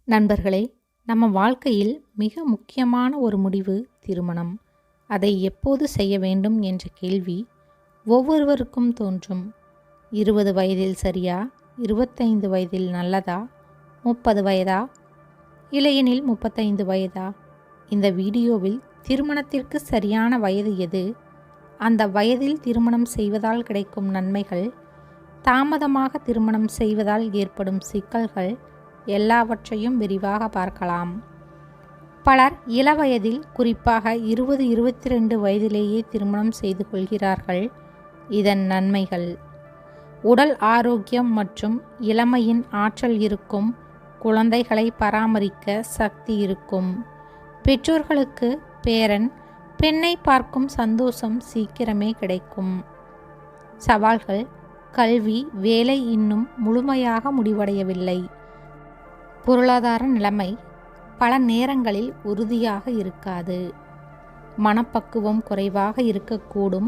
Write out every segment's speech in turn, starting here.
நண்பர்களே, நம்ம வாழ்க்கையில் மிக முக்கியமான ஒரு முடிவு திருமணம். அதை எப்போது செய்ய வேண்டும் என்ற கேள்வி ஒவ்வொருவருக்கும் தோன்றும். 20 வயதில் சரியா, 25 வயதில் நல்லதா, 30 வயதா, இல்லையெனில் 35 வயதா? இந்த வீடியோவில் திருமணத்திற்கு சரியான வயது எது, அந்த வயதில் திருமணம் செய்வதால் கிடைக்கும் நன்மைகள், தாமதமாக திருமணம் செய்வதால் ஏற்படும் சிக்கல்கள் எல்லாவற்றையும் விரிவாக பார்க்கலாம். பலர் இளவயதில், குறிப்பாக 20-22 வயதிலேயே திருமணம் செய்து கொள்கிறார்கள். இதன் நன்மைகள்: உடல் ஆரோக்கியம் மற்றும் இளமையின் ஆற்றல் இருக்கும். குழந்தைகளை பராமரிக்க சக்தி இருக்கும். பெற்றோர்களுக்கு பேரன், பெண்ணை பார்க்கும் சந்தோஷம் சீக்கிரமே கிடைக்கும். சவால்கள்: கல்வி, வேலை இன்னும் முழுமையாக முடிவடையவில்லை. பொருளாதார நிலைமை பல நேரங்களில் உறுதியாக இருக்காது. மனப்பக்குவம் குறைவாக இருக்கக்கூடும்.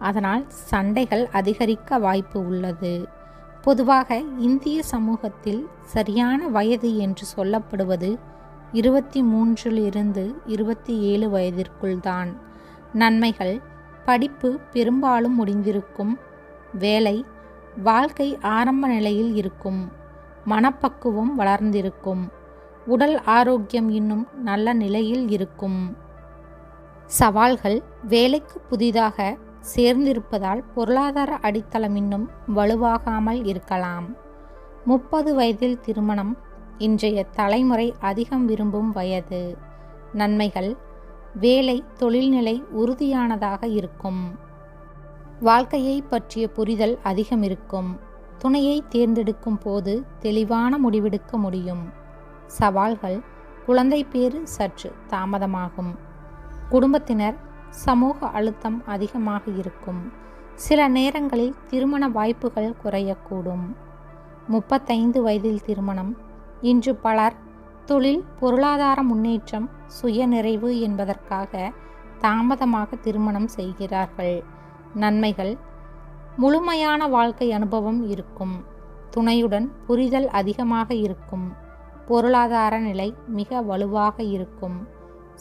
அதனால் சண்டைகள் அதிகரிக்க வாய்ப்பு உள்ளது. பொதுவாக இந்திய சமூகத்தில் சரியான வயது என்று சொல்லப்படுவது 23 27 வயதிற்குள் தான். நன்மைகள்: படிப்பு பெரும்பாலும் முடிந்திருக்கும். வேலை, வாழ்க்கை ஆரம்ப நிலையில் இருக்கும். மனப்பக்குவம் வளர்ந்திருக்கும். உடல் ஆரோக்கியம் இன்னும் நல்ல நிலையில் இருக்கும். சவால்கள்: வேலைக்கு புதிதாக சேர்ந்திருப்பதால் பொருளாதார அடித்தளம் இன்னும் வலுவாகாமல் இருக்கலாம். 30 வயதில் திருமணம் இன்றைய தலைமுறை அதிகம் விரும்பும் வயது. நன்மைகள்: வேலை, தொழில்நிலை உறுதியானதாக இருக்கும். வாழ்க்கையை பற்றிய புரிதல் அதிகம் இருக்கும். துணையை தேர்ந்தெடுக்கும் போது தெளிவான முடிவெடுக்க முடியும். சவால்கள்: குழந்தை பேறு சற்று தாமதமாகும். குடும்பத்தினர், சமூக அழுத்தம் அதிகமாக இருக்கும். சில நேரங்களில் திருமண வாய்ப்புகள் குறையக்கூடும். 35 வயதில் திருமணம் இன்று பலர் தொழில், பொருளாதார முன்னேற்றம், சுயநிறைவு என்பதற்காக தாமதமாக திருமணம் செய்கிறார்கள். நன்மைகள்: முழுமையான வாழ்க்கை அனுபவம் இருக்கும். துணையுடன் புரிதல் அதிகமாக இருக்கும். பொருளாதார நிலை மிக வலுவாக இருக்கும்.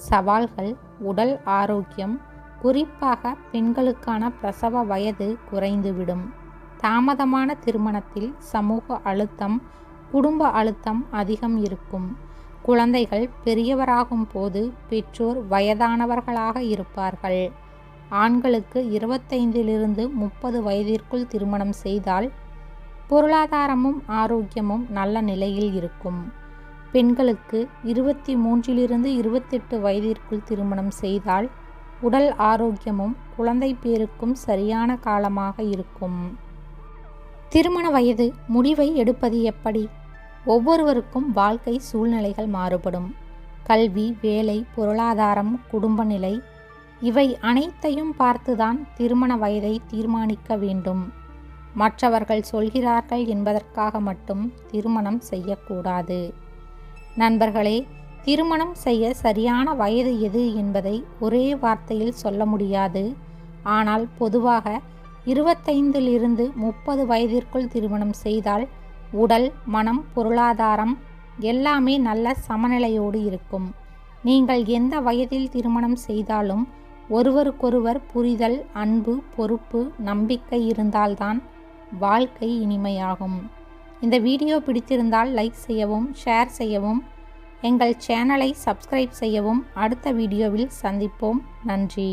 சவால்கள்: உடல் ஆரோக்கியம், குறிப்பாக பெண்களுக்கான பிரசவ வயது குறைந்துவிடும். தாமதமான திருமணத்தில் சமூக அழுத்தம், குடும்ப அழுத்தம் அதிகம் இருக்கும். குழந்தைகள் பெரியவராகும் போது பெற்றோர் வயதானவர்களாக இருப்பார்கள். ஆண்களுக்கு 25-30 வயதிற்குள் திருமணம் செய்தால் பொருளாதாரமும் ஆரோக்கியமும் நல்ல நிலையில் இருக்கும். பெண்களுக்கு 23-28 வயதிற்குள் திருமணம் செய்தால் உடல் ஆரோக்கியமும் குழந்தை பேறுக்கும் சரியான காலமாக இருக்கும். திருமண வயது முடிவை எடுப்பது எப்படி? ஒவ்வொருவருக்கும் வாழ்க்கை சூழ்நிலைகள் மாறுபடும். கல்வி, வேலை, பொருளாதாரம், குடும்ப நிலை இவை அனைத்தையும் பார்த்துதான் திருமண வயதை தீர்மானிக்க வேண்டும். மற்றவர்கள் சொல்கிறார்கள் என்பதற்காக மட்டும் திருமணம் செய்யக்கூடாது. நண்பர்களே, திருமணம் செய்ய சரியான வயது எது என்பதை ஒரே வார்த்தையில் சொல்ல முடியாது. ஆனால் பொதுவாக 25-30 வயதிற்குள் திருமணம் செய்தால் உடல், மனம், பொருளாதாரம் எல்லாமே நல்ல சமநிலையோடு இருக்கும். நீங்கள் எந்த வயதில் திருமணம் செய்தாலும் ஒருவருக்கொருவர் புரிதல், அன்பு, பொறுப்பு, நம்பிக்கை இருந்தால்தான் வாழ்க்கை இனிமையாகும். இந்த வீடியோ பிடித்திருந்தால் லைக் செய்யவும், ஷேர் செய்யவும், எங்கள் சேனலை சப்ஸ்கிரைப் செய்யவும். அடுத்த வீடியோவில் சந்திப்போம். நன்றி.